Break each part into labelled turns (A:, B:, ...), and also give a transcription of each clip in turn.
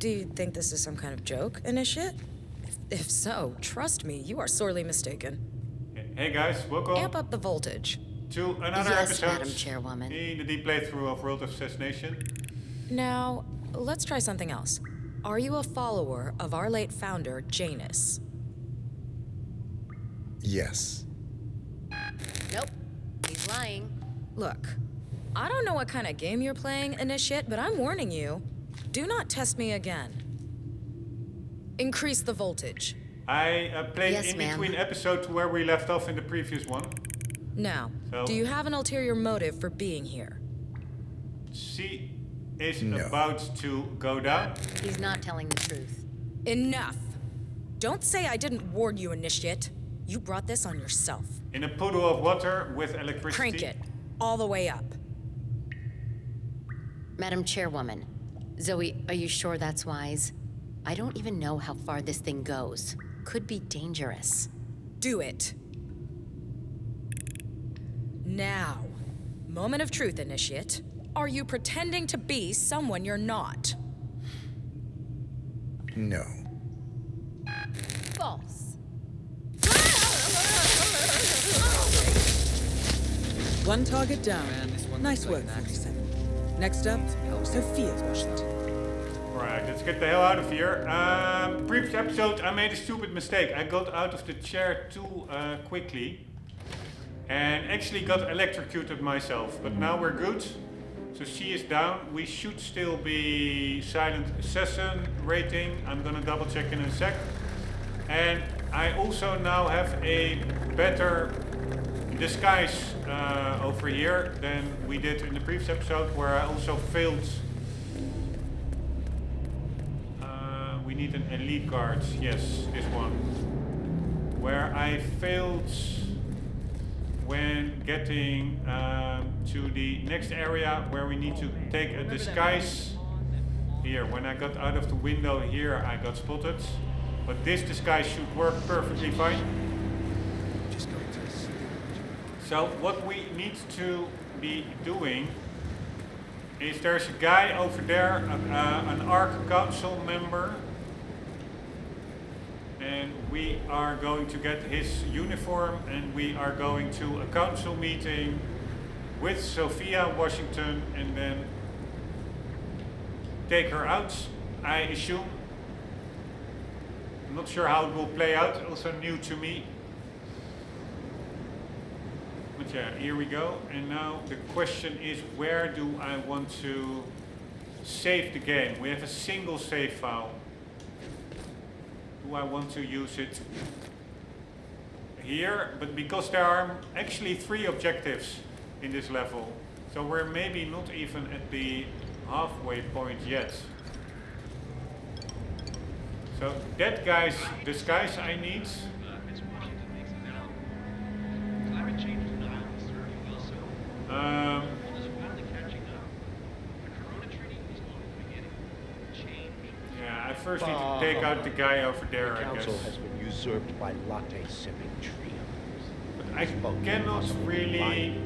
A: Do you think this is some kind of joke, Initiate? If so, trust me, you are sorely mistaken.
B: Hey guys, welcome.
A: Amp up the voltage.
B: To another episode
C: Madam Chairwoman.
B: in the deep playthrough of World of Assassination.
A: Now, let's try something else. Are you a follower of our late founder, Janus?
D: Yes.
C: Nope. He's lying.
A: Look, I don't know what kind of game you're playing, Initiate, but I'm warning you. Do not test me again. Increase the voltage.
B: I played
C: Yes,
B: in
C: ma'am.
B: between episodes where we left off in the previous one.
A: Now,
B: So-
A: do you have an ulterior motive for being here?
B: She is
D: No.
B: about to go down.
C: He's not telling the truth.
A: Enough! Don't say I didn't warn you, Initiate. You brought this on yourself.
B: In a puddle of water with electricity.
A: Crank it. All the way up.
C: Madam Chairwoman. Zoe, are you sure that's wise? I don't even know how far this thing goes. Could be dangerous.
A: Do it. Now, moment of truth, Initiate. Are you pretending to be someone you're not?
D: No.
C: False.
E: One target down. Nice work, 47. Next up, Sophia's Washington.
B: Alright, let's get the hell out of here. Previous episode, I made a stupid mistake. I got out of the chair too quickly. And actually got electrocuted myself. But now we're good. So she is down. We should still be silent assassin rating. I'm gonna double check in a sec. And I also now have a better disguise over here than we did in the previous episode, where I also failed. We need an elite guard. Yes, this one. Where I failed when getting to the next area where we need to take a disguise. Here, when I got out of the window here, I got spotted. But this disguise should work perfectly fine. So what we need to be doing is there's a guy over there, an ARC council member. And we are going to get his uniform and we are going to a council meeting with Sophia Washington and then take her out, I assume. I'm not sure how it will play out, also new to me. But yeah, here we go. And now the question is, where do I want to save the game? We have a single save file. Do I want to use it here? But because there are actually 3 objectives in this level, so we're maybe not even at the halfway point yet. So that guy's disguise I need. Yeah, I first need to take out the guy over there, I guess.
F: Council has been usurped by latte-sipping trios.
B: But I cannot really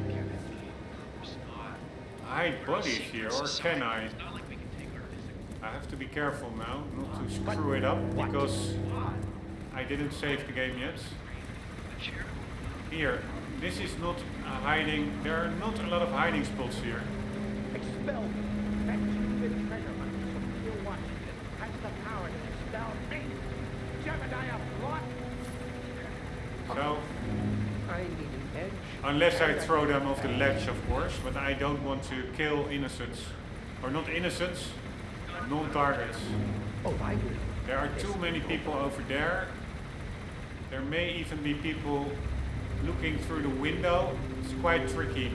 B: hide bodies here, or can I? I have to be careful now, not to screw it up, because I didn't save the game yet. Here, this is not a hiding, there are not a lot of hiding spots here.
F: Expel them. That stupid treasure hunter Sophia Washington has the power to expel me. Jebediah plot.
B: So,
F: I need an edge.
B: unless I throw them off the ledge, of course, but I don't want to kill innocents. Or not innocents, non-targets.
F: Oh, I will.
B: There are too many people over there. There may even be people looking through the window. It's quite tricky.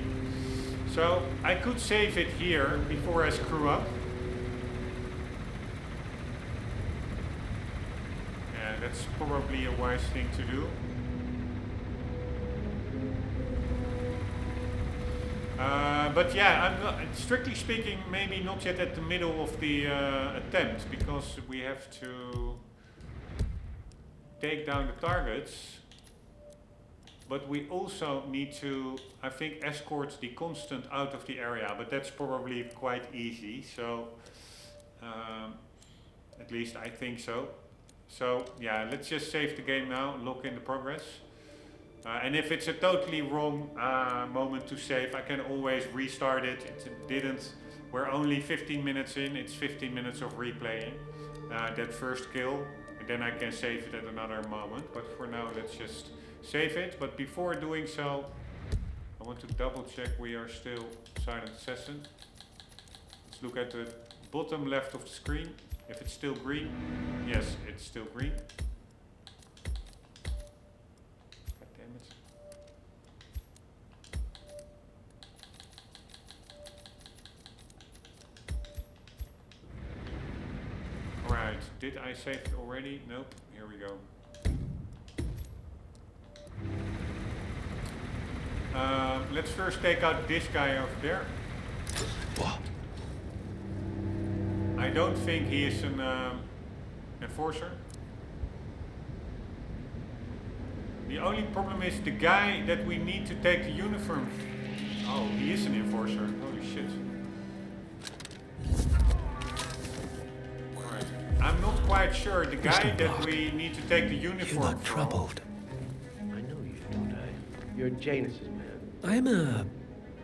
B: So I could save it here before I screw up. Yeah, that's probably a wise thing to do. But yeah, I'm not, strictly speaking, maybe not yet at the middle of the attempt, because we have to take down the targets. But we also need to, I think, escort the constant out of the area, but that's probably quite easy. So least I think so. So yeah, let's just save the game now, lock in the progress. And if it's a totally wrong moment to save, I can always restart it. It didn't. We're only 15 minutes in. It's 15 minutes of replaying that first kill. And then I can save it at another moment. But for now, let's just save it. But before doing so, I want to double check we are still Silent Assassin. Let's look at the bottom left of the screen. If it's still green. Yes, it's still green. God damn it. Alright, did I save it already? Nope, here we go. Let's first take out this guy over there.
D: What?
B: I don't think he is an enforcer. The only problem is the guy that we need to take the uniform. Oh, he is an enforcer. Holy shit. Alright. I'm not quite sure. The guy that we need to take the uniform
D: You look troubled.
F: I know you, don't I? You're Janus's man.
D: I'm a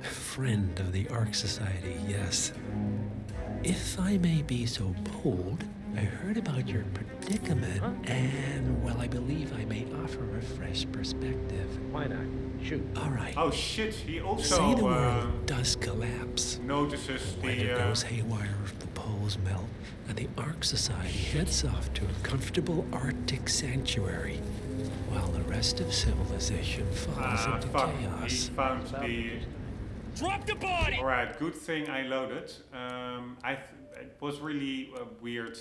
D: friend of the Ark Society, yes. If I may be so bold, I heard about your predicament, and, well, I believe I may offer a fresh perspective.
F: Why not? Shoot.
D: All right.
B: Oh shit, he also
D: Say the world does collapse.
B: notices
D: Weather
B: the...
D: goes haywire if the poles melt, and the Ark Society heads off to a comfortable Arctic sanctuary, while the rest of civilization falls into
B: fuck, he
D: chaos.
B: found the...
G: Drop the body!
B: Alright, good thing I loaded. It was really weird.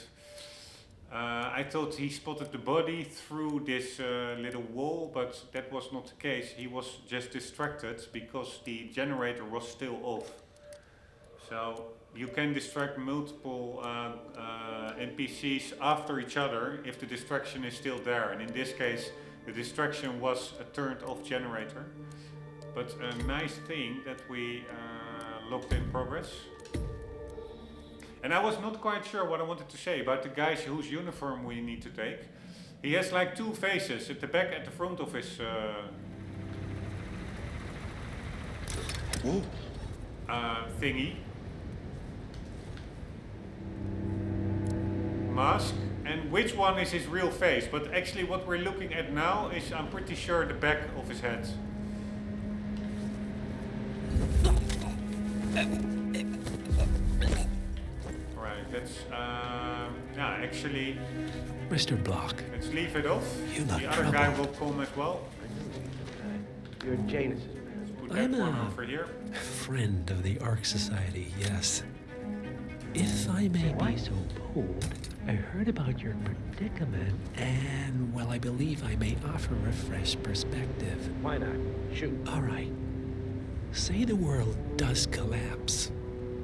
B: I thought he spotted the body through this little wall, but that was not the case. He was just distracted because the generator was still off. So you can distract multiple NPCs after each other if the distraction is still there. And in this case, the distraction was a turned off generator. But a nice thing that we locked in progress. And I was not quite sure what I wanted to say about the guys whose uniform we need to take. He has like two faces, at the back and the front of his thingy. Mask. And which one is his real face? But actually what we're looking at now is, I'm pretty sure, the back of his head. Alright, let's actually
D: Mr. Block,
B: let's leave it off.
D: You look
B: The other guy
D: troubled.
B: will come as well.
F: You're Janus's man.
B: Put that
D: I'm
B: one
D: a
B: over here.
D: friend of the Ark Society, yes. If I may be so bold, I heard about your predicament, and, well, I believe I may offer a fresh perspective.
F: Why not? Shoot.
D: All right. Say the world does collapse.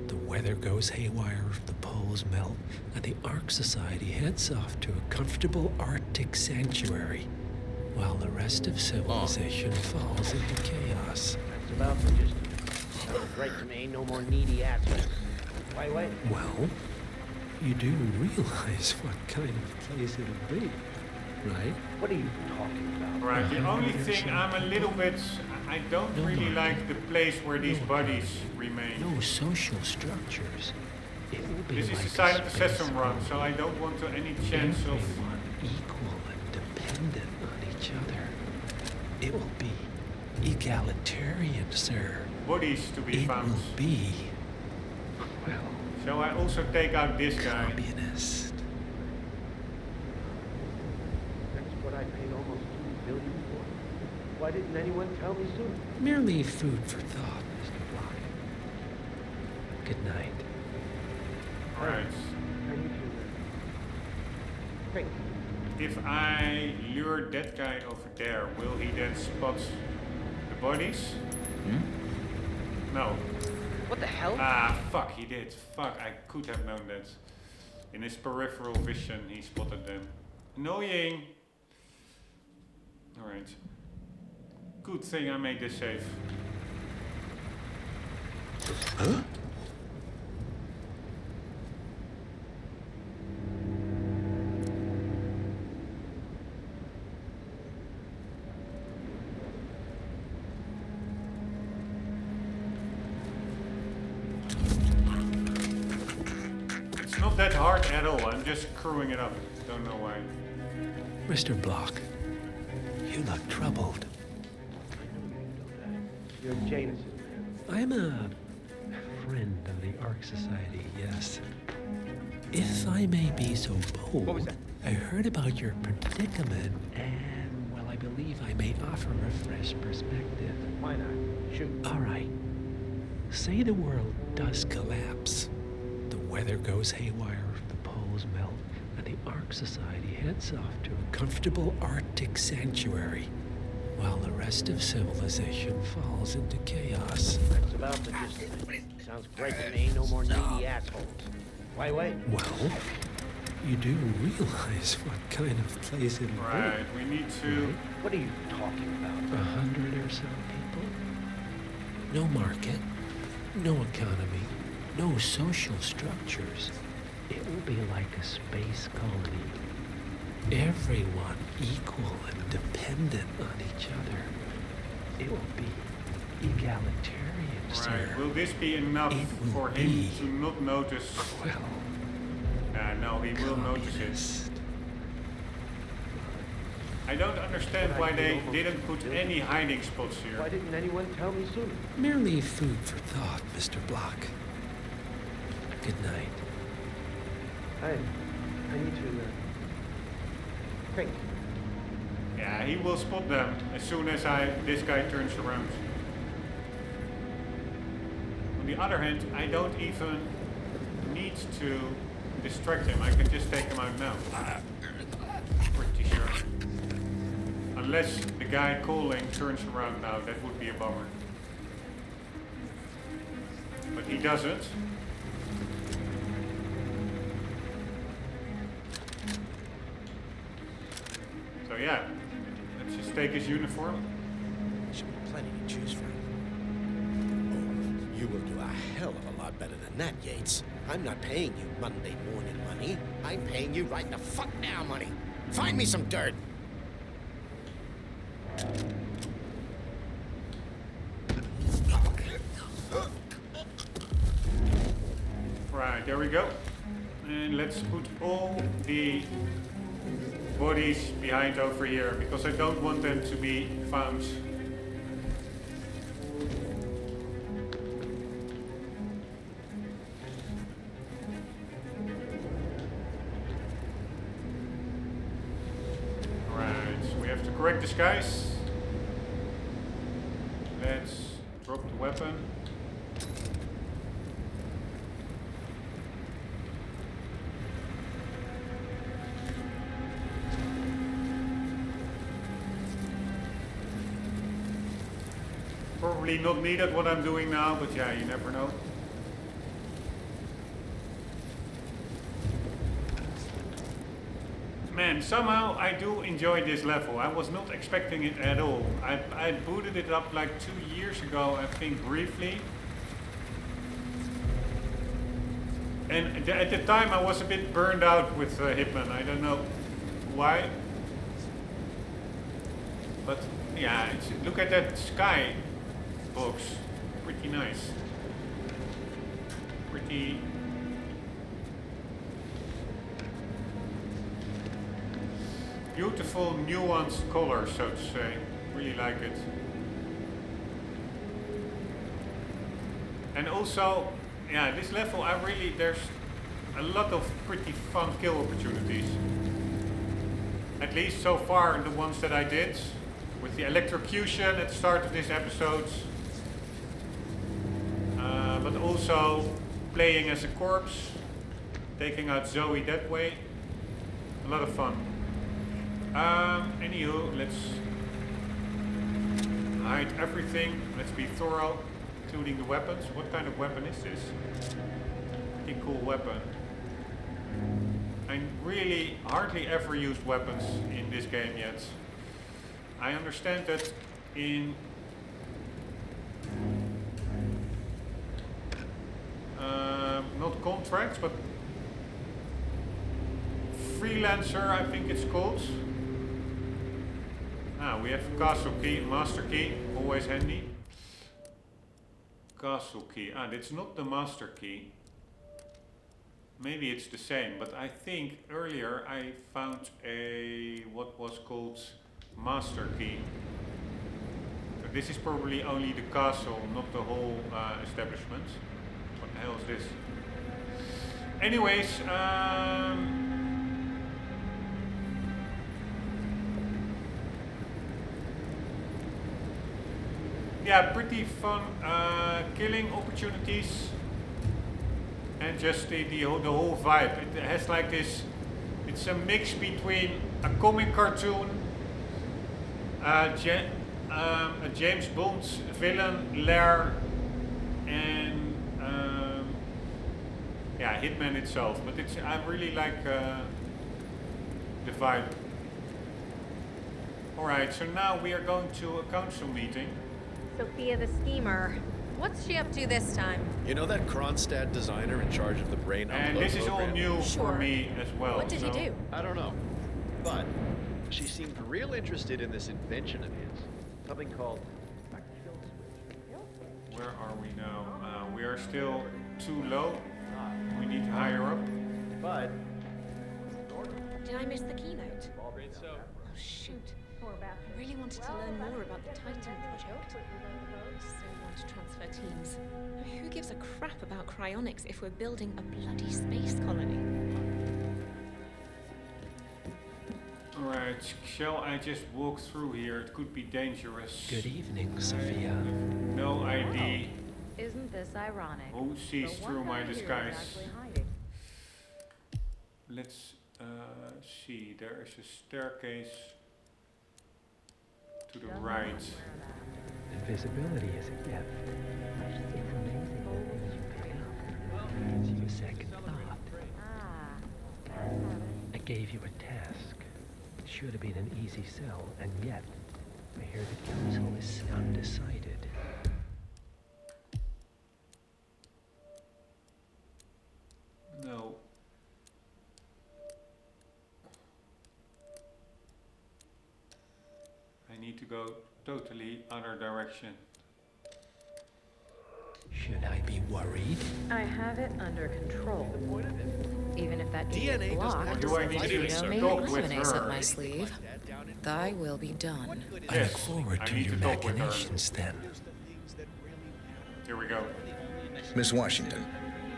D: The weather goes haywire if the poles melt, and the Ark Society heads off to a comfortable Arctic sanctuary, while the rest of civilization falls into chaos.
F: That's about the gist of it. Sounds great to me. No more needy assholes. Why wait?
D: Well, you do realize what kind of place it'll be, right?
F: What are you talking about?
B: Right, the only thing I'm a little bit... I don't really like the place where these bodies remain.
D: No social structures. It will be
B: This is
D: like
B: a Silent
D: space
B: Assassin run, so I don't want to any chance of...
D: everyone equal and dependent on each other. It will be egalitarian, sir.
B: bodies to be
D: It
B: found.
D: will be, well,
B: Shall I also take out this guy?
D: communist.
F: That's what I paid almost $2 billion for. Why didn't anyone tell me sooner?
D: Merely food for thought, Mr. Block. Good night.
B: Right.
F: I need to think.
B: If I lure that guy over there, will he then spot the bodies? No.
C: What the hell?
B: Ah, fuck, he did. Fuck, I could have known that. In his peripheral vision, he spotted them. Annoying. Alright. Good thing I made this safe.
D: Huh?
B: not that hard at all. I'm just screwing it up. Don't know why.
D: Mr. Block, you look troubled.
F: You're Jameson.
D: I'm a friend of the Ark Society, yes. If I may be so bold,
F: What was that?
D: I heard about your predicament, and, well, I believe I may offer a fresh perspective.
F: Why not? Shoot.
D: All right. Say the world does collapse. The weather goes haywire, the poles melt, and the Ark Society heads off to a comfortable Arctic sanctuary, while the rest of civilization falls into chaos.
F: That's about the gist of it. Sounds great to me. No more needy assholes. Why wait?
D: Well, you do realize what kind of place it'll
B: Right, we need to...
F: What are you talking about?
D: be. 100 or so people. No market, no economy, no social structures. It will be like a space colony. Everyone equal and dependent on each other. It will be egalitarian, sir.
B: Right, will this be enough
D: It will
B: for him
D: be.
B: to not notice?
D: Well,
B: No, he will notice it.
D: communist.
B: I don't understand why they didn't put any hiding spots
F: Why
B: here.
F: didn't anyone tell me sooner?
D: Merely food for thought, Mr. Block. Good night.
F: I need to think.
B: Yeah, he will spot them as soon as this guy turns around. On the other hand, I don't even need to distract him. I can just take him out now. Pretty sure. Unless the guy calling turns around now, that would be a bummer. But he doesn't. So yeah, let's just take his uniform.
H: Should be plenty to choose from. Oh, you will do a hell of a lot better than that, Yates. I'm not paying you Monday morning money. I'm paying you right the fuck now money. Find me some dirt.
B: Right, there we go. And let's put all the bodies behind over here, because I don't want them to be found. Right, so we have to correct the skies. Let's drop the weapon. Probably not needed what I'm doing now, but yeah, you never know. Man, somehow I do enjoy this level. I was not expecting it at all. I booted it up like 2 years ago, I think, briefly. And at the time I was a bit burned out with Hitman. I don't know why. But yeah, look at that sky box. Pretty nice. Pretty... beautiful, nuanced colors, so to say. Really like it. And also, yeah, this level, there's a lot of pretty fun kill opportunities. At least so far, the ones that I did. With the electrocution at the start of this episode. But also playing as a corpse. Taking out Zoe that way. A lot of fun. Anywho, let's hide everything. Let's be thorough, including the weapons. What kind of weapon is this? Pretty cool weapon. I really hardly ever used weapons in this game yet. I understand that in not contracts, but freelancer, I think it's called. We have castle key, master key, always handy. Castle key. It's not the master key. maybe it's the same, but I think earlier I found what was called master key. So this is probably only the castle, not the whole establishment. What the hell is this? Anyways, yeah, pretty fun killing opportunities, and just the whole vibe. It has like this. It's a mix between a comic cartoon, a James Bond villain lair, and yeah, Hitman itself. But I really like the vibe. All right, so now we are going to a council meeting.
I: Sophia the schemer. What's she up to this time?
J: You know that Kronstadt designer in charge of the brain
B: And
J: upload
B: this is all
J: program?
B: new for me as well.
I: What did he do?
J: I don't know. But she seemed real interested in this invention of his. Something called a kill switch.
B: Where are we now? We are still too low. We need to higher up.
J: But
I: Did I miss the keynote? Oh shoot. I really wanted to learn more about the Titan project. I so want to transfer teams. Who gives a crap about cryonics if we're building a bloody space colony?
B: Alright, shall I just walk through here? It could be dangerous.
D: Good evening, Sophia.
B: No ID.
K: Isn't this ironic?
B: Who sees through my disguise? Let's see. There is a staircase to the right.
D: Invisibility is a gift. It's amazing the things you pick up. It gives you a second thought. I gave you a task. It should have been an easy sell, and yet I hear the council is undecided.
B: No. I need to go totally other direction.
D: Should I be worried?
K: I have it under control. Even if that
J: DNA
K: is blocked,
J: doesn't
B: Do I need
K: you
B: to
K: know me?
B: talk with
A: Lemonade up
B: her?
A: my sleeve. Thy will be done.
D: I look forward
B: I
D: to
B: need
D: your
B: to talk with her.
D: machinations then.
B: Here we go.
L: Miss Washington,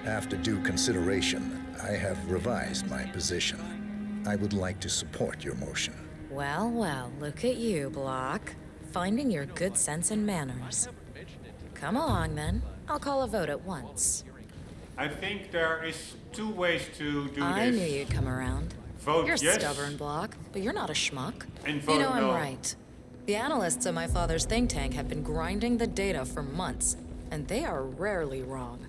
L: after due consideration, I have revised my position. I would like to support your motion.
A: Well, well, look at you, Block. Finding your good sense and manners. Come along, then. I'll call a vote at once.
B: I think there is two ways to do
A: I
B: this.
A: knew you'd come around.
B: Vote
A: You're
B: yes
A: stubborn, Block, but you're not a schmuck.
B: and vote
A: You know I'm
B: no.
A: right. The analysts at my father's think tank have been grinding the data for months, and they are rarely wrong.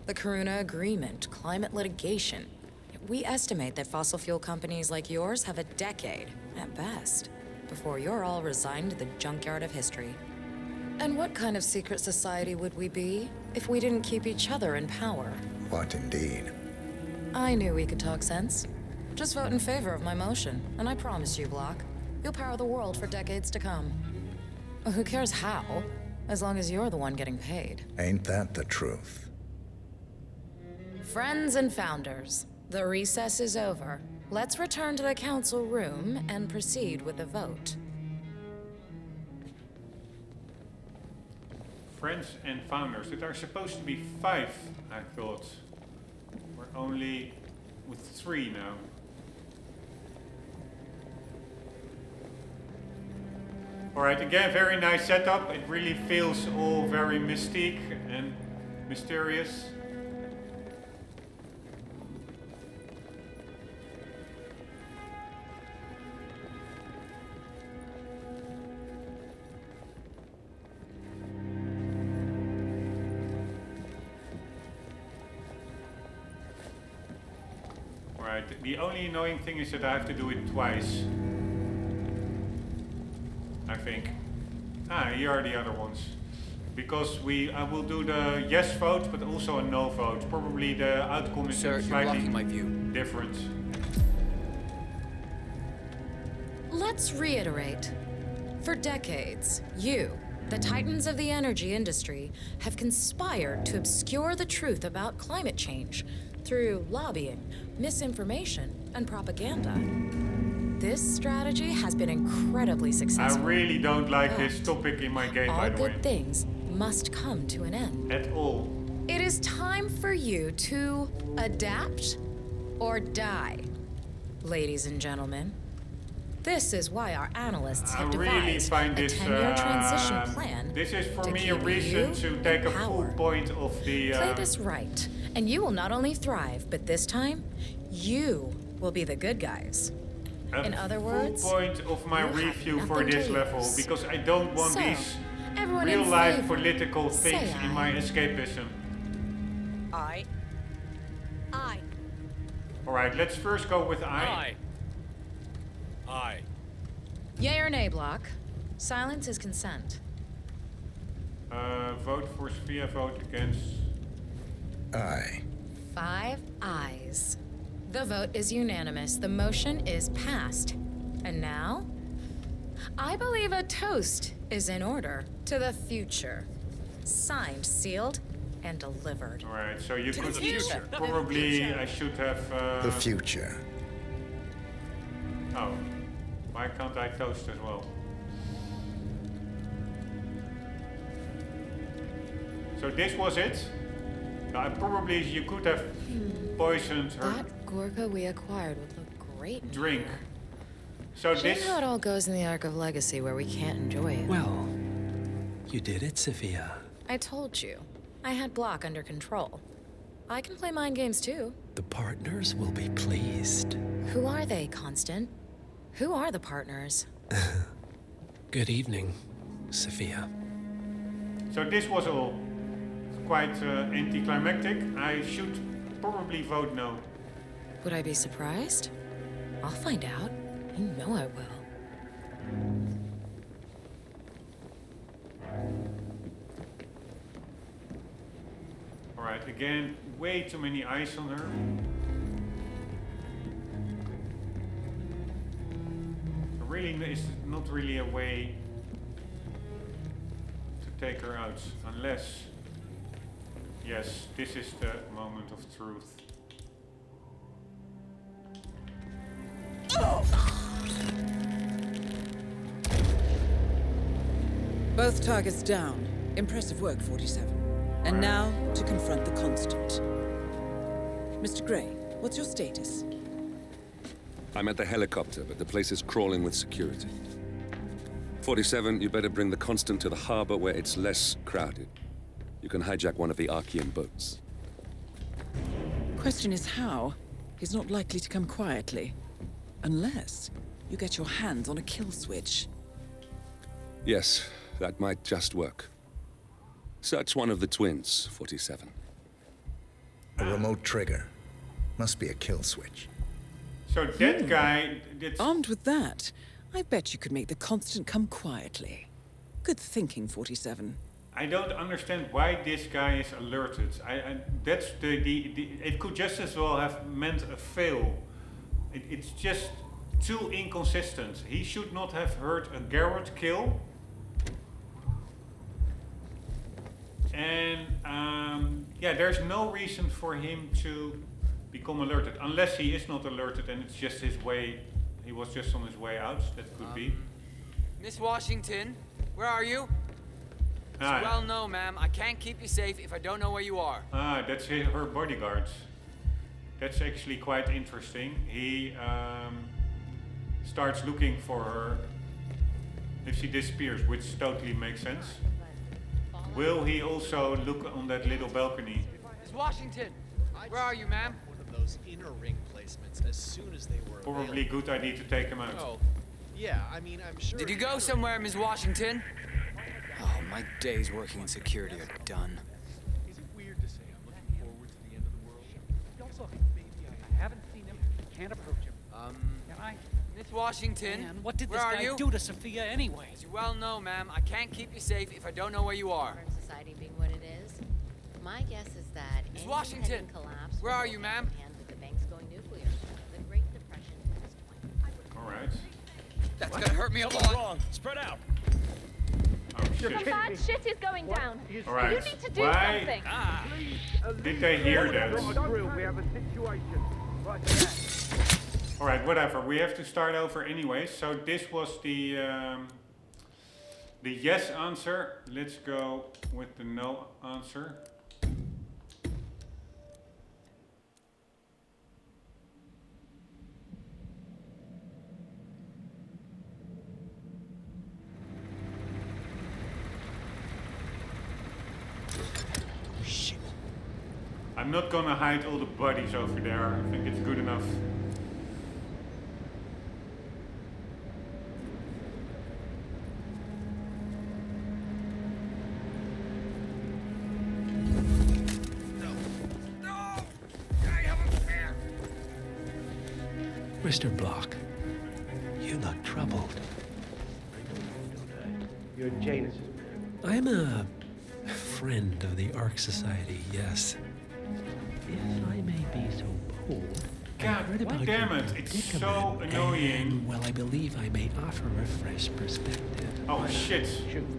A: The Karuna Agreement, climate litigation. We estimate that fossil fuel companies like yours have a decade, at best, before you're all resigned to the junkyard of history. And what kind of secret society would we be if we didn't keep each other in power?
L: What indeed?
A: I knew we could talk sense. Just vote in favor of my motion, and I promise you, Block, you'll power the world for decades to come. Who cares how, as long as you're the one getting paid.
L: Ain't that the truth?
A: Friends and founders, the recess is over. Let's return to the council room and proceed with the vote.
B: Friends and founders. There are supposed to be 5, I thought. We're only with 3 now. Alright, again, very nice setup. It really feels all very mystique and mysterious. Alright, the only annoying thing is that I have to do it twice. I think. Ah, here are the other ones. Because I will do the yes vote, but also a no vote. Probably the outcome is slightly different.
A: Let's reiterate. For decades, you, the titans of the energy industry, have conspired to obscure the truth about climate change. through lobbying, misinformation, and propaganda. This strategy has been incredibly
B: I
A: successful.
B: really don't like
A: But
B: this topic in my game,
A: all
B: by the way.
A: good things must come to an end.
B: At all.
A: It is time for you to adapt or die, ladies and gentlemen. This is why our analysts have
B: I really
A: devised
B: find
A: a
B: this
A: 10-year transition plan.
B: This is for
A: to
B: me a
A: keep
B: reason
A: you
B: to take
A: in
B: a full
A: power.
B: point of the.
A: Play this right, and you will not only thrive, but this time, you will be the good guys. In other words,
B: full point of my
A: you have
B: review for
A: nothing to
B: this level
A: lose.
B: because I don't want
A: So,
B: these
A: everyone in
B: real-life
A: favor,
B: political
A: say
B: things in my
A: aye.
B: escapism.
M: Aye. Aye.
B: All right, let's first go with I.
G: Aye. Aye.
A: Yay or nay, Block? Silence is consent.
B: Vote for Sophia, vote against.
L: Aye.
A: 5 ayes. The vote is unanimous. The motion is passed. And now, I believe a toast is in order to the future. Signed, sealed, and delivered.
B: All right, so you could
A: the future.
B: probably I should have.
L: The future.
B: Oh, why can't I toast as well? So this was it. Probably you could have poisoned her
A: That Gorka we acquired would look great in
B: drink.
A: here.
B: So
A: Shame
B: this.
A: how it all goes in the Ark of Legacy where we can't enjoy it.
D: Well, you did it, Sophia.
A: I told you. I had Block under control. I can play mind games too.
D: The partners will be pleased.
A: Who are they, Constant? Who are the partners?
D: Good evening, Sophia.
B: So this was all quite anticlimactic. I should probably vote no.
A: Would I be surprised? I'll find out. You know I will.
B: Alright, again, way too many eyes on her. Really, is not really a way to take her out, unless... Yes, this is the moment of truth.
E: Both targets down. Impressive work, 47. And now, to confront the Constant. Mr. Gray, what's your status?
N: I'm at the helicopter, but the place is crawling with security. 47, you better bring the Constant to the harbor where it's less crowded. You can hijack one of the Archean boats.
E: Question is how? He's not likely to come quietly. Unless you get your hands on a kill switch.
N: Yes, that might just work. Search one of the twins, 47.
L: A remote trigger. Must be a kill switch.
B: So that guy...
E: Armed with that, I bet you could make the Constant come quietly. Good thinking, 47.
B: I don't understand why this guy is alerted. That's it could just as well have meant a fail. It's just too inconsistent. He should not have heard a Garrett kill. And yeah, there's no reason for him to become alerted, unless he is not alerted and it's just his way. He was just on his way out. That could be.
O: Miss Washington, where are you?
B: Ah,
O: Well, no, ma'am. I can't keep you safe if I don't know where you are.
B: That's her bodyguard. That's actually quite interesting. He starts looking for her if she disappears, which totally makes sense. Will he also look on that little balcony?
O: Miss Washington, where are you, ma'am?
J: One of those inner ring placements as soon as they were
B: Probably a good idea to take him out.
J: Oh, yeah, I mean, I'm sure...
O: Did you go somewhere, Miss Washington? Oh, my days working in security are done.
F: Is it weird to say I'm looking forward to the end of the world? Don't look, baby. I haven't seen him. Can't approach him. Can I?
O: Miss Washington,
G: Man, what did
O: where
G: this
O: are
G: guy
O: you?
G: do to Sophia anyway?
O: As you well know, ma'am, I can't keep you safe if I don't know where you are.
C: Modern society being what it is, my guess is that
O: Miss
C: any
O: Washington,
C: impending collapse
O: where
C: will
O: are
C: go
O: you,
C: hand
O: ma'am?
C: in hand with the banks going nuclear. The Great Depression to this point.
B: All right.
O: That's gonna hurt me a
G: What's
O: lot.
G: wrong? Spread out.
B: shit.
I: Some bad shit is going down.
B: Alright.
I: You need to do
B: Why
I: something.
B: did they hear that?
F: We have a situation.
B: Alright, whatever. We have to start over anyway. So this was the yes answer. Let's go with the no answer.
H: Shit.
B: I'm not gonna hide all the bodies over there. I think it's good enough.
D: Mr. Block, you look troubled.
F: You're Janus's man.
D: I'm a friend of the Ark Society, yes. If I may be so bold, I
B: God,
D: heard about
B: damn
D: your
B: it, it's
D: predicament,
B: so annoying.
D: And, well, I believe I may offer a fresh perspective.
B: Oh shit.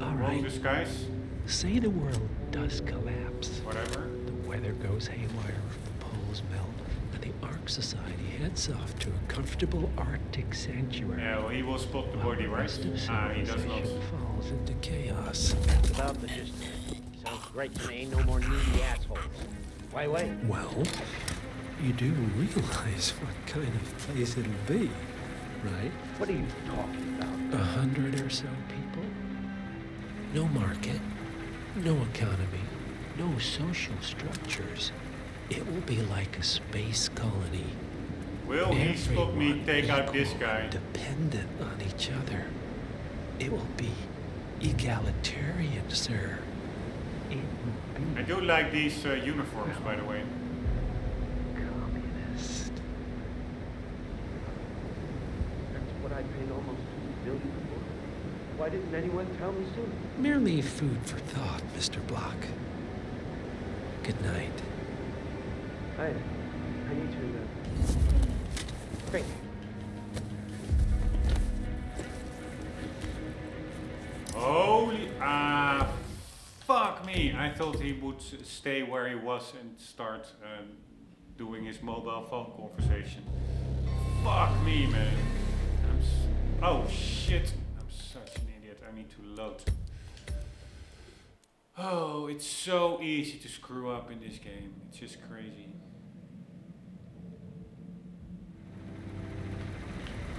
D: All
B: Wrong
D: right.
B: disguise.
D: Say the world does collapse.
B: Whatever.
D: The weather goes haywire, the poles melt, and the Ark Society heads off to a comfortable Arctic sanctuary.
B: Yeah, well, he will spot the body, right?
D: Rest of
B: Ah, he does not.
D: civilization falls into chaos.
F: That's about the gist of it. Sounds great to me. No more needy assholes. Why wait?
D: Well, you do realize what kind of place it'll be, right?
F: What are you talking about?
D: 100 or so people. No market, no economy, no social structures. It will be like a space colony.
B: Will he stop me take out this guy?
D: Dependent on each other. It will be egalitarian, sir. It will be
B: I do like these uniforms, by the way.
D: communist.
F: That's what I paid almost $2 billion for. Why didn't anyone tell me sooner?
D: Merely food for thought, Mr. Block. Good night.
F: I need to. Great.
B: Holy fuck me! I thought he would stay where he was and start doing his mobile phone conversation. Fuck me, man. Oh shit! I'm such an idiot. I need to load. Oh, it's so easy to screw up in this game. It's just crazy.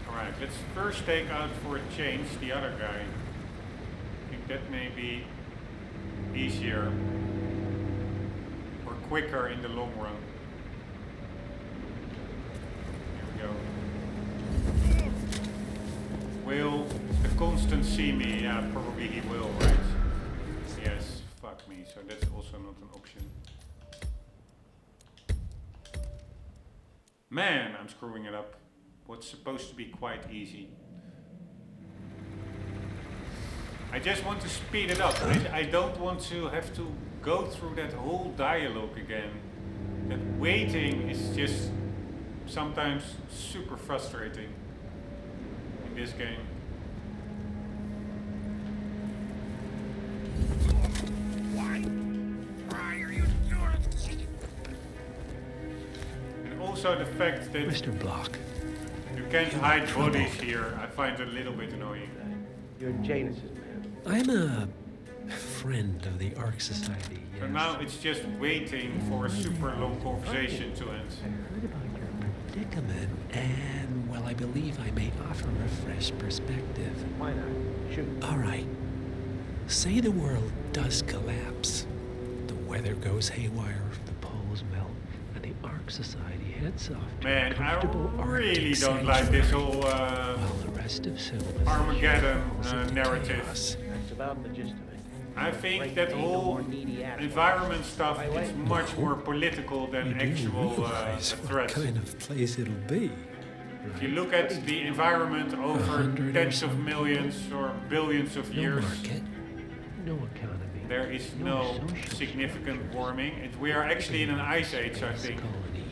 B: Alright, let's first take out for a change the other guy. I think that may be easier or quicker in the long run. Here we go. Will the constant see me? Yeah, probably he will, right? Yes, fuck me, so that's also not an option. Man, I'm screwing it up. What's supposed to be quite easy. I just want to speed it up. I don't want to have to go through that whole dialogue again. That waiting is just sometimes super frustrating in this game.
H: Why are you doing this?
B: And also the fact that
D: Mr. Block.
B: you can't hide bodies here, I find it a little bit annoying.
F: You're Janus's man.
D: I'm a friend of the Ark Society, yes.
B: So now it's just waiting for a super long conversation to end.
D: I heard about your predicament, and, well, I believe I may offer a fresh perspective.
F: Why not? Shoot.
D: All right. Say the world does collapse. The weather goes haywire, the poles melt, and the Ark Society heads off to
B: Man,
D: a comfortable
B: I really
D: Arctic
B: don't like this
D: sanctuary,
B: whole
D: while the rest of civilization
B: Armageddon
D: falls into
B: narrative.
D: chaos.
F: That's about the gist of it.
B: I think
F: Great
B: that
F: day, no
B: whole
F: more needy assholes.
B: environment stuff
F: Why
B: is
F: wait?
B: much more political
D: You
B: than
D: do
B: actual
D: realize what
B: threats.
D: kind of place it'll be.
B: If you look at the environment over
D: 100 or
B: tens
D: so
B: of millions or billions of
D: No
B: years,
D: market, no economy.
B: there is no
D: social
B: significant
D: structures.
B: warming. We are actually in an ice age, I think.
D: Colony.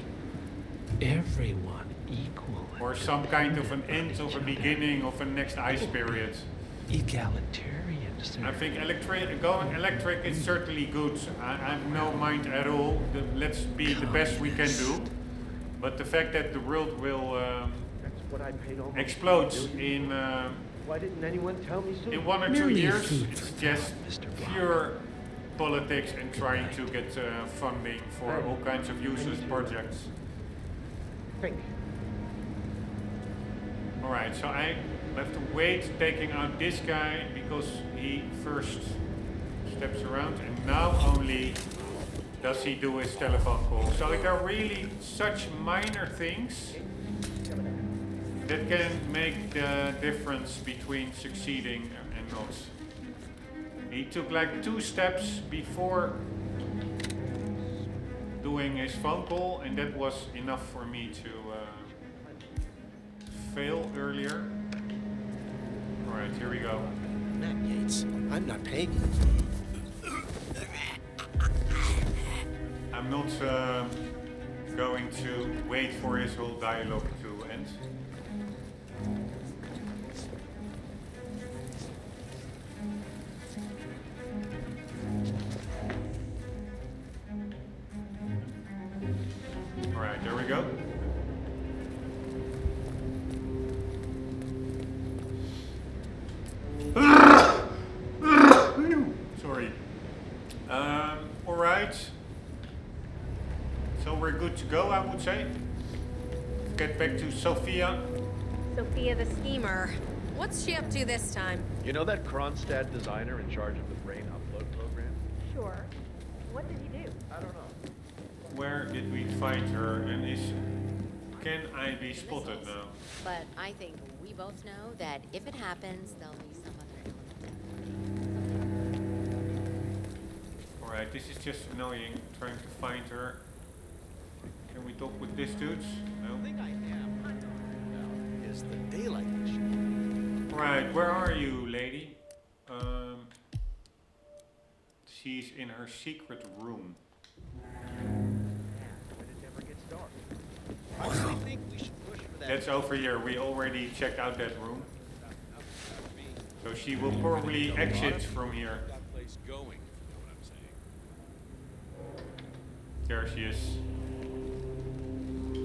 D: Everyone equal. and
B: Or some kind of an end
D: dependent
B: of a
D: on each other.
B: beginning of a next ice period.
D: Egalitarian,
B: I think going electric is certainly good. I have no mind at all. Let's be the best we can do. But the fact that the world will explode in
F: Why didn't anyone tell me so?
B: in 1 or 2 years, it's just pure politics and trying to get funding for all kinds of useless projects.
F: Think.
B: Alright, so I have to wait taking out this guy because he first steps around and now only does he do his telephone call. So there are really such minor things that can make the difference between succeeding and not. He took like 2 steps before doing his phone call, and that was enough for me to fail earlier. Alright, here we go.
H: Matt Yates, I'm not paying you.
B: I'm not going to wait for his whole dialogue to end. Alright, there we go. Sorry. Alright. So we're good to go, I would say. Get back to Sophia.
I: Sophia the schemer. What's she up to this time?
J: You know that Kronstadt designer in charge of the brain upload program?
I: Sure. What did he do?
J: I don't know.
B: Where did we find her, and can I be spotted now?
C: But I think we both know that if it happens, there'll be some other element.
B: Alright, this is just annoying, trying to find her. Can we talk with this dude? No.
H: The thing I am is the daylight issue.
B: Alright, where are you, lady? She's in her secret room.
J: I think we should push for that.
B: That's over here. We already checked out that room. So she will probably exit from here.
G: That place going, if you know what I'm saying.
B: There she is.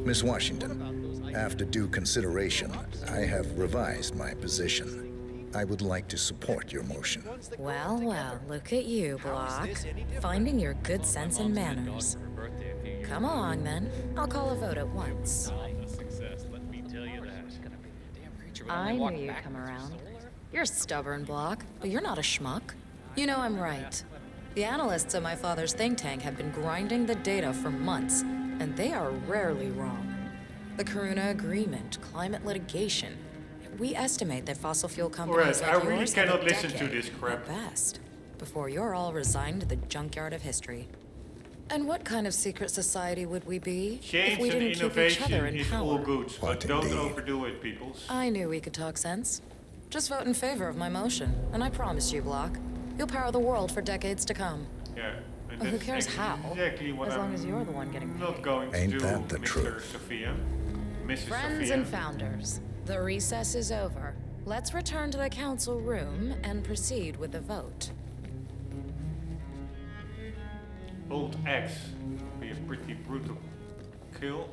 L: Miss Washington, after due consideration, I have revised my position. I would like to support your motion.
A: Well, well, look at you, Block. Finding your good sense and manners. Come along, then. I'll call a vote at once. I knew you'd come around. You're stubborn, Block, but you're not a schmuck. You know I'm right. The analysts at my father's think tank have been grinding the data for months, and they are rarely wrong. The Karuna Agreement, climate litigation. We estimate that fossil fuel companies
B: Alright,
A: like
B: I really
A: yours have
B: cannot
A: a
B: listen to
A: decade
B: this crap.
A: at best, before you're all resigned to the junkyard of history. And what kind of secret society would we be if
B: Change
A: we
B: and
A: didn't keep each other
B: innovation
A: in
B: is all
A: power?
B: good, but don't overdo it, peoples.
A: I knew we could talk sense. Just vote in favor of my motion, and I promise you, Block, you'll power the world for decades to come.
B: Yeah, and
A: Who
B: that's
A: cares how?
B: exactly what
A: As long
B: I'm
A: as you're the one getting paid.
B: not going to
L: Ain't
B: do,
L: that the
B: Mr.
L: truth?
B: Sophia. Mrs.
A: Friends
B: Sophia.
A: and founders, the recess is over. Let's return to the council room and proceed with the vote.
B: Old X. Be a pretty brutal kill.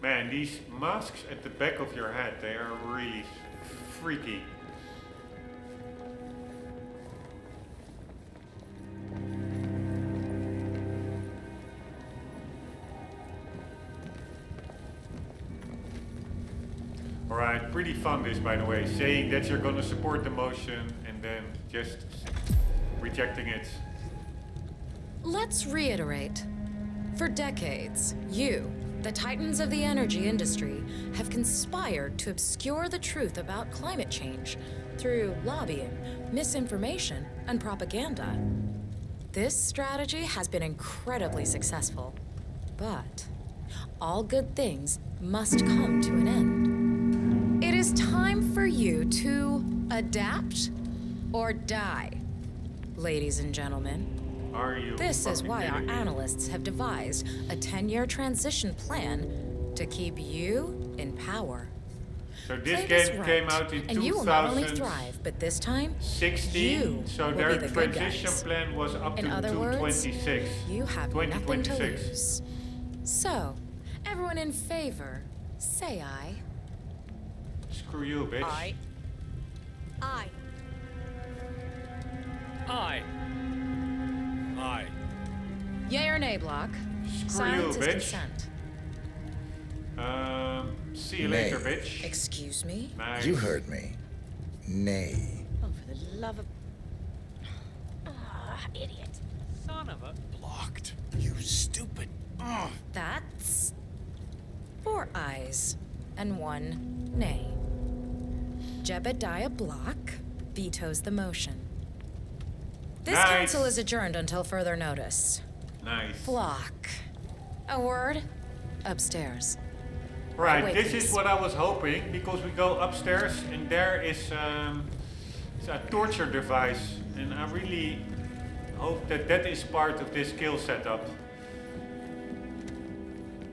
B: Man, these masks at the back of your head, they are really freaky. Alright, pretty fun this, by the way, saying that you're gonna support the motion and then just rejecting it.
A: Let's reiterate. For decades, you, the titans of the energy industry, have conspired to obscure the truth about climate change through lobbying, misinformation, and propaganda. This strategy has been incredibly successful, but all good things must come to an end. It is is time for you to adapt or die. Ladies and gentlemen,
B: Are you
A: this is
B: fucking
A: why our
B: kidding me?
A: analysts have devised a 10-year transition plan to keep you in power.
B: So this
A: Play this
B: game
A: right,
B: came out in
A: and you will not only
B: 2016.
A: thrive, but this time, you
B: So
A: will
B: their
A: be the good
B: transition
A: guys.
B: plan was up
A: In
B: to
A: other words,
B: 226.
A: you have nothing to
B: 2026.
A: lose. So, everyone in favor, say aye.
B: Screw you, bitch.
M: Aye. Aye.
G: Aye. Aye.
A: Yay or nay, Block?
B: Screw
A: Silence
B: you,
A: is
B: bitch.
A: consent.
B: See you
L: Nay.
B: later, bitch.
A: Excuse me?
B: Nice.
L: You heard me. Nay.
M: Oh, for the love of... Ah, idiot.
G: Son of a...
H: Blocked. You stupid. Ugh.
A: That's 4 ayes and 1 nay. Jebediah Block vetoes the motion. This
B: Nice.
A: council is adjourned until further notice.
B: Nice.
A: Block. A word? Upstairs.
B: Right,
A: Wait,
B: this
A: please.
B: is what I was hoping, because we go upstairs and there is it's a torture device, and I really hope that that is part of this kill setup.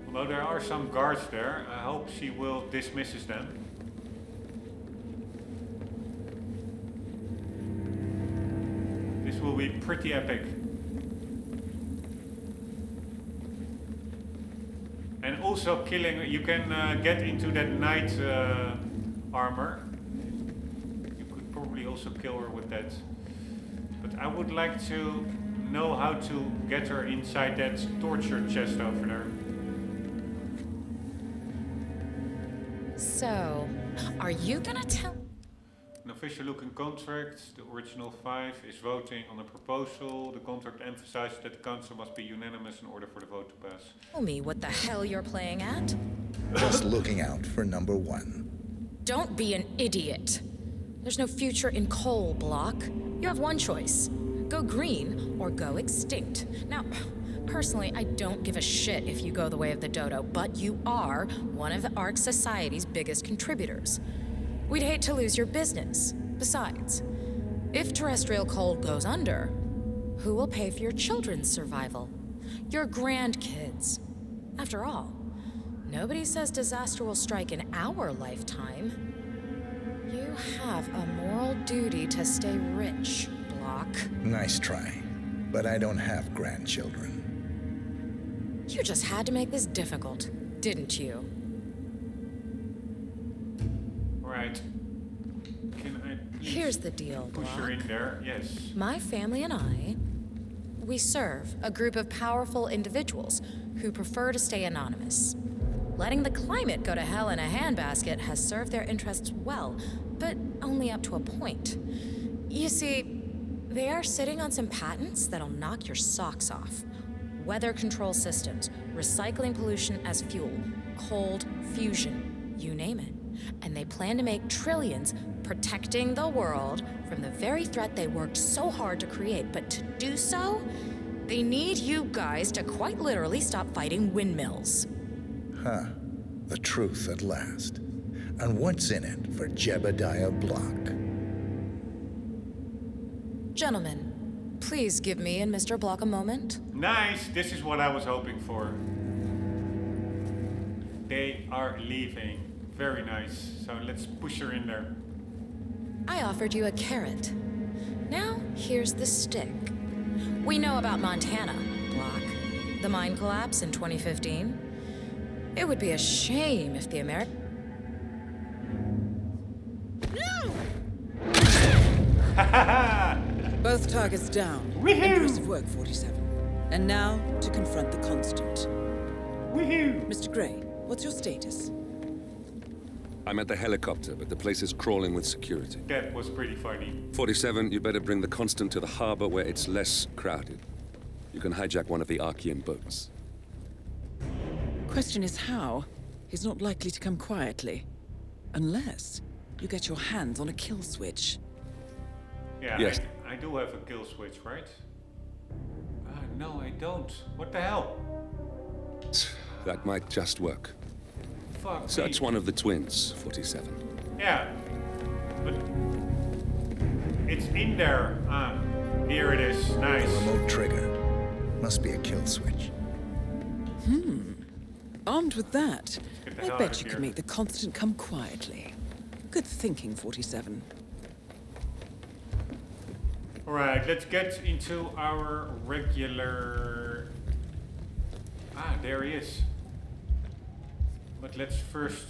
B: Although there are some guards there, I hope she will dismisses them. This will be pretty epic. And also killing, you can get into that knight armor. You could probably also kill her with that. But I would like to know how to get her inside that torture chest over there.
A: So, are you gonna tell?
B: An official looking contract. The original 5 is voting on a proposal. The contract emphasizes that the council must be unanimous in order for the vote to pass.
A: Tell me what the hell you're playing at?
L: Just looking out for number 1.
A: Don't be an idiot. There's no future in coal, Block. You have one choice. Go green or go extinct. Now, personally, I don't give a shit if you go the way of the dodo, but you are one of ARC Society's biggest contributors. We'd hate to lose your business. Besides, if terrestrial coal goes under, who will pay for your children's survival? Your grandkids. After all, nobody says disaster will strike in our lifetime. You have a moral duty to stay rich, Block.
L: Nice try. But I don't have grandchildren.
A: You just had to make this difficult, didn't you?
B: Right. Can I please
A: Here's the deal,
B: push her
A: Block.
B: in there? Yes.
A: My family and I, we serve a group of powerful individuals who prefer to stay anonymous. Letting the climate go to hell in a handbasket has served their interests well, but only up to a point. You see, they are sitting on some patents that'll knock your socks off. Weather control systems, recycling pollution as fuel, cold fusion, you name it. And they plan to make trillions protecting the world from the very threat they worked so hard to create. But to do so, they need you guys to quite literally stop fighting windmills.
L: Huh. The truth at last. And what's in it for Jebediah Block?
A: Gentlemen, please give me and Mr. Block a moment.
B: Nice, this is what I was hoping for. They are leaving. Very nice. So let's push her in there.
A: I offered you a carrot. Now, here's the stick. We know about Montana, Block. The mine collapse in 2015. It would be a shame if the American...
E: Both targets down.
B: Woohoo!
E: Impressive work, 47. And now to confront the constant.
B: Woohoo!
E: Mr. Gray, what's your status?
N: I'm at the helicopter, but the place is crawling with security.
B: That was pretty funny.
N: 47, you better bring the Constant to the harbor where it's less crowded. You can hijack one of the Archean boats.
E: Question is how? He's not likely to come quietly. Unless you get your hands on a kill switch.
B: Yeah,
N: Yes.
B: I do have a kill switch, right? No, I don't. What the hell?
N: That might just work.
B: Fuck
N: Search
B: me.
N: one of the twins, 47.
B: Yeah, but it's in there. Here it is. Nice.
L: The remote trigger. Must be a kill switch.
E: Armed with that,
B: get the
E: I
B: hell out
E: bet
B: of
E: you
B: here.
E: can make the Constant come quietly. Good thinking, 47.
B: Alright, let's get into our regular... there he is. But let's first...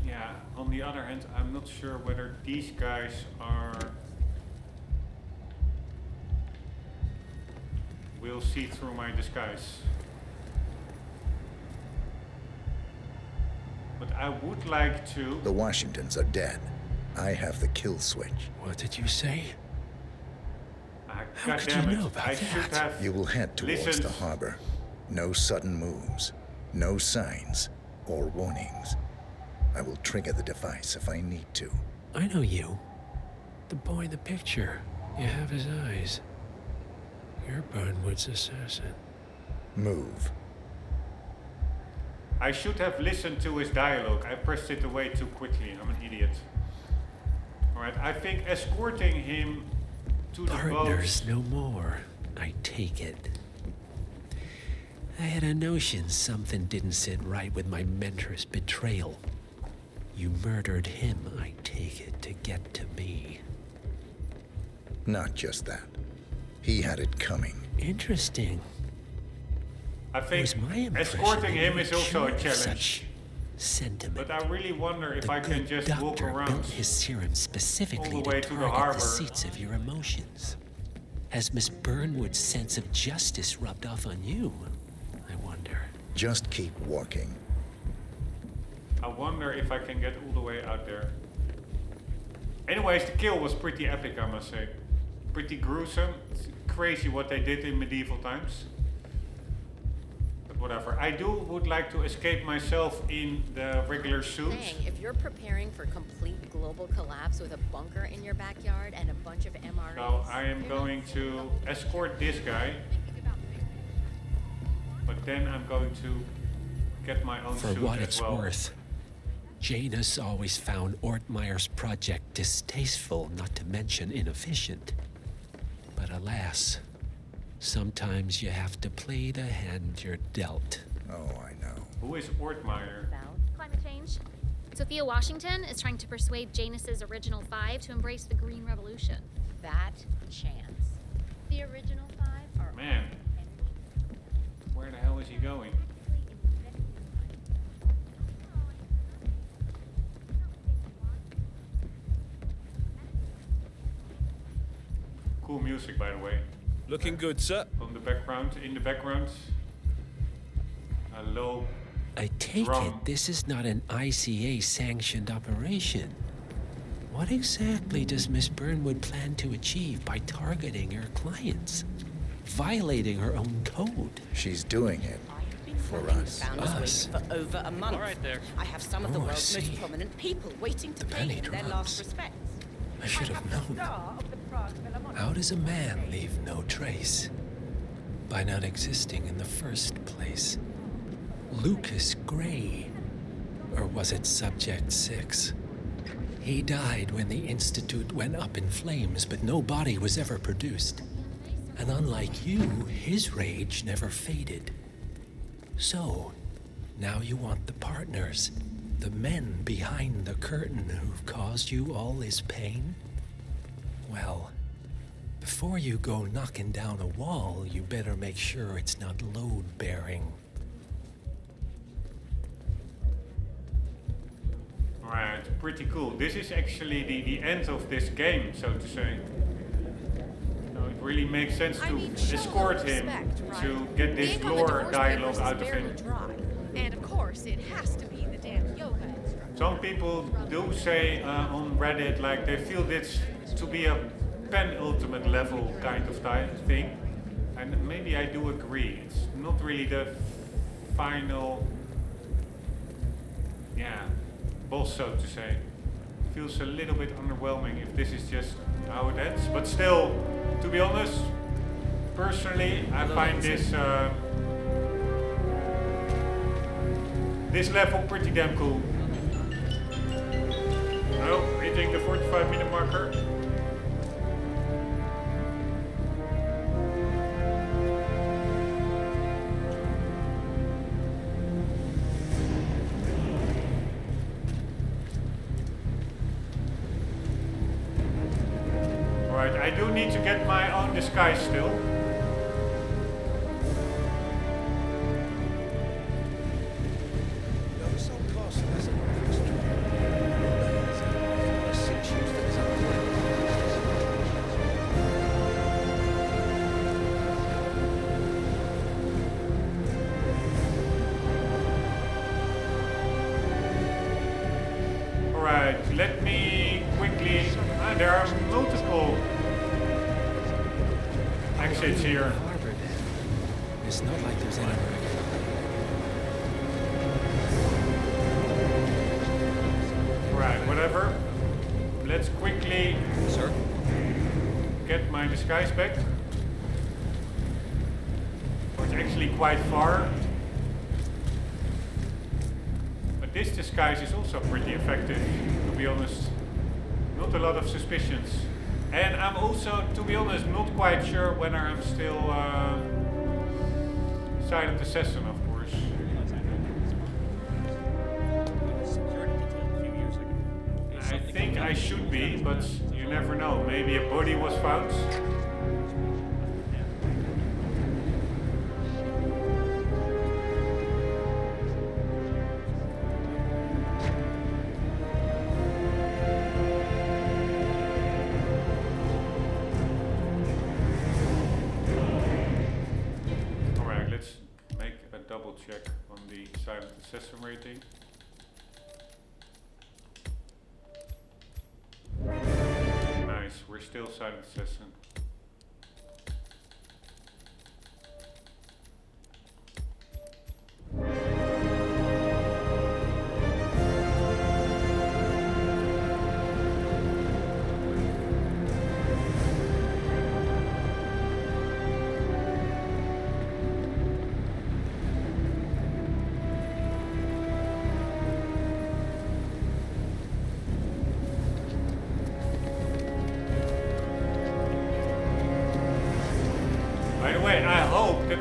B: Yeah, on the other hand, I'm not sure whether these guys are... will see through my disguise. But I would like to...
L: The Washingtons are dead. I have the kill switch.
D: What did you say? How
B: God
D: could
B: damn
D: you
B: it.
D: know about
B: I should
D: that?
B: have
L: You will head towards
B: listened.
L: the harbor. No sudden moves. No signs or warnings. I will trigger the device if I need to.
D: I know you. The boy in the picture. You have his eyes. You're Burnwood's assassin.
L: Move.
B: I should have listened to his dialogue. I pressed it away too quickly. I'm an idiot. Alright, I think escorting him to the boat...
D: Partners no more, I take it. I had a notion something didn't sit right with my mentor's betrayal. You murdered him, I take it, to get to me.
L: Not just that. He had it coming.
D: Interesting.
B: I think
D: Was my impression
B: escorting him
D: that
B: is
D: you
B: also a
D: showed
B: challenge.
D: such sentiment.
B: But I really wonder if
D: The
B: I can
D: good
B: just
D: doctor
B: walk around.
D: built his serum specifically
B: all the way
D: to
B: to the
D: target
B: harbor.
D: the seats of your emotions. Has Miss Burnwood's sense of justice rubbed off on you? I wonder.
L: Just keep walking.
B: I wonder if I can get all the way out there. Anyways, the kill was pretty epic, I must say. Pretty gruesome. It's crazy what they did in medieval times. But whatever. I would like to escape myself in the regular suit.
C: Dang, if you're preparing for complete global collapse with a bunker in your backyard and a bunch of MREs...
B: So I am going to escort this guy. But then I'm going to get my own
D: For
B: suit
D: what
B: as
D: it's
B: well.
D: worth, Janus always found Ortmeyer's project distasteful, not to mention inefficient. But alas, sometimes you have to play the hand you're dealt.
L: Oh, I know.
B: Who is Ortmeyer?
M: Climate change. Sophia Washington is trying to persuade Janus's original five to embrace the Green Revolution.
C: That chance.
M: The original five are...
B: Man. Where the hell is he going? Cool music, by the way.
G: Looking good, sir.
B: On the background, in the background. A low
D: I take
B: drum.
D: it this is not an ICA-sanctioned operation. What exactly does Miss Burnwood plan to achieve by targeting her clients? Violating her own code?
L: She's doing it for us.
D: Us?
P: For over a month.
G: All right there.
P: I have some of the
D: Oh, I
P: world's
D: see.
P: most prominent people waiting to
D: The
P: pay
D: penny
P: him their
D: drops.
P: last respects.
D: I should have known. How does a man leave no trace? By not existing in the first place. Lucas Gray. Or was it Subject 6? He died when the Institute went up in flames, but no body was ever produced. And unlike you, his rage never faded. So, now you want the partners, the men behind the curtain who've caused you all this pain? Well, before you go knocking down a wall, you better make sure it's not load-bearing.
B: Alright, pretty cool. This is actually the end of this game, so to say. So it really makes sense to escort him to get this lore dialogue out of him.
I: And of course, it has to be the damn yoga instructor.
B: Some people do say on Reddit, like they feel this to be a penultimate level kind of thing. And maybe I do agree. It's not really the final, boss, so to say. Feels a little bit underwhelming if this is just how it ends. But still, to be honest, personally, I find this level pretty damn cool. hitting the 45-minute marker. Alright, I do need to get my own disguise still. Alright, let me quickly... there are multiple exits here.
D: It's not like there's any wreck.
B: Right, whatever. Let's quickly get my disguise back. It's actually quite far. But this disguise is also pretty effective, to be honest. Not a lot of suspicions. And I'm also, to be honest, not quite sure whether I'm still silent assassin, of course. I think I should be, but you never know. Maybe a body was found. Check on the silent assassin rating. Nice, we're still silent assassin.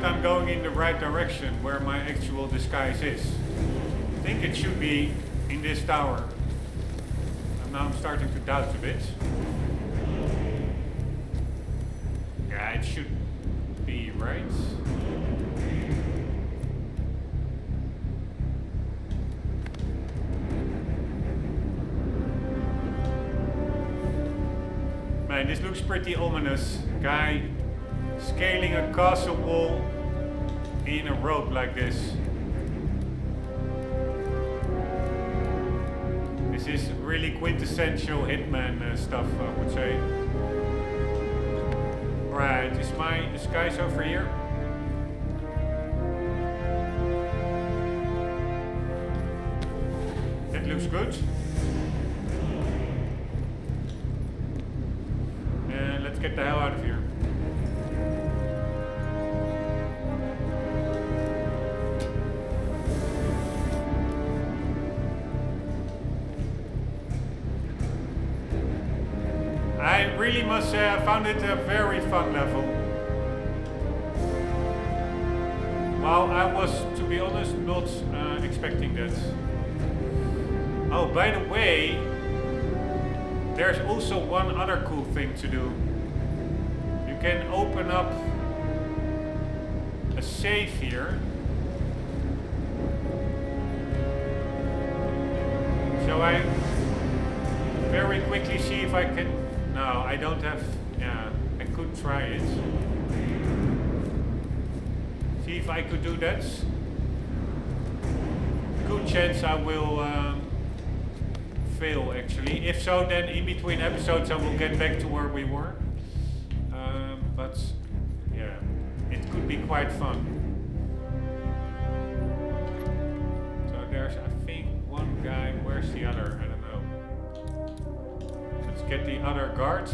B: I'm going in the right direction where my actual disguise is. I think it should be in this tower. And now I'm starting to doubt a bit. Yeah, it should be right. Man, this looks pretty ominous. Guy scaling a castle wall in a rope like this. This is really quintessential Hitman stuff, I would say. Right, is my disguise over here? That looks good. And let's get the hell out of here. I really must say I found it a very fun level. Well, I was, to be honest, not expecting that. Oh, by the way, there's also one other cool thing to do. You can open up a safe here. Shall I very quickly see if I can... No, I don't have... Yeah, I could try it. See if I could do that. Good chance I will fail, actually. If so, then in between episodes I will get back to where we were. But, yeah, it could be quite fun. So there's, I think, one guy. Where's the other? I don't know. Let's get the other guard.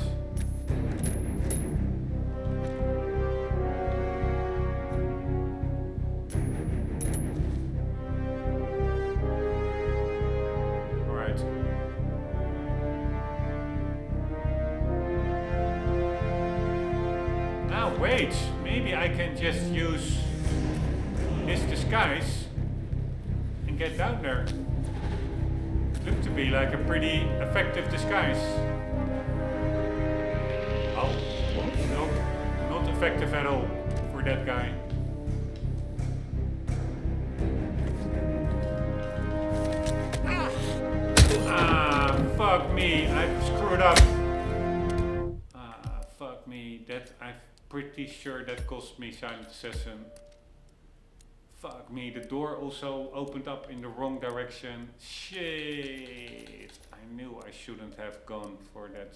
B: wait, maybe I can just use this disguise and get down there. Looked to be like a pretty effective disguise. Oh, nope, not effective at all for that guy. Ah, fuck me, I screwed up. Ah, fuck me, that I'm pretty sure that cost me Silent Assassin. Fuck me, the door also opened up in the wrong direction. Shit, I knew I shouldn't have gone for that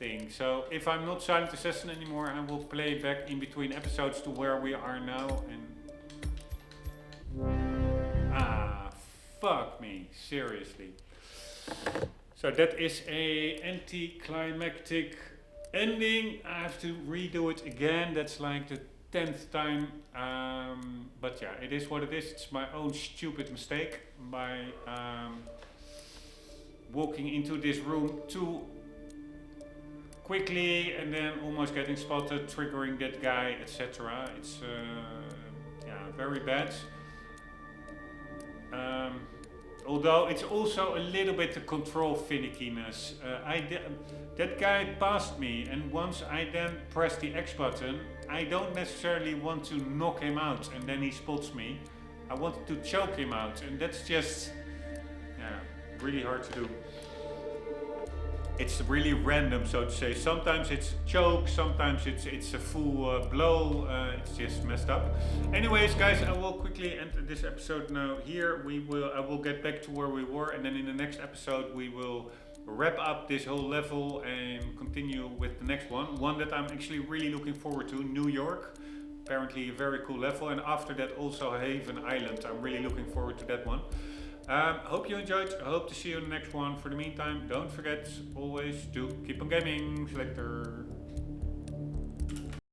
B: thing. So if I'm not Silent Assassin anymore, I will play back in between episodes to where we are now and... Ah, fuck me, seriously. So that is a anticlimactic ending. I have to redo it again. That's like the 10th time. But yeah, it is what it is. It's my own stupid mistake by walking into this room too quickly and then almost getting spotted, triggering that guy, etc. It's yeah, very bad. Although it's also a little bit the control finickiness. That guy passed me, and once I then press the X button, I don't necessarily want to knock him out and then he spots me. I wanted to choke him out, and that's just, yeah, really hard to do. It's really random, so to say. Sometimes it's choke, sometimes it's a full blow. It's just messed up. Anyways, guys, I will quickly end this episode now. Here I will get back to where we were, and then in the next episode we will wrap up this whole level and continue with the next one that I'm actually really looking forward to. New York, apparently a very cool level, and after that also Haven Island. I'm really looking forward to that one. Hope you enjoyed. I hope to see you in the next one. For the meantime, don't forget always to keep on gaming. Selector.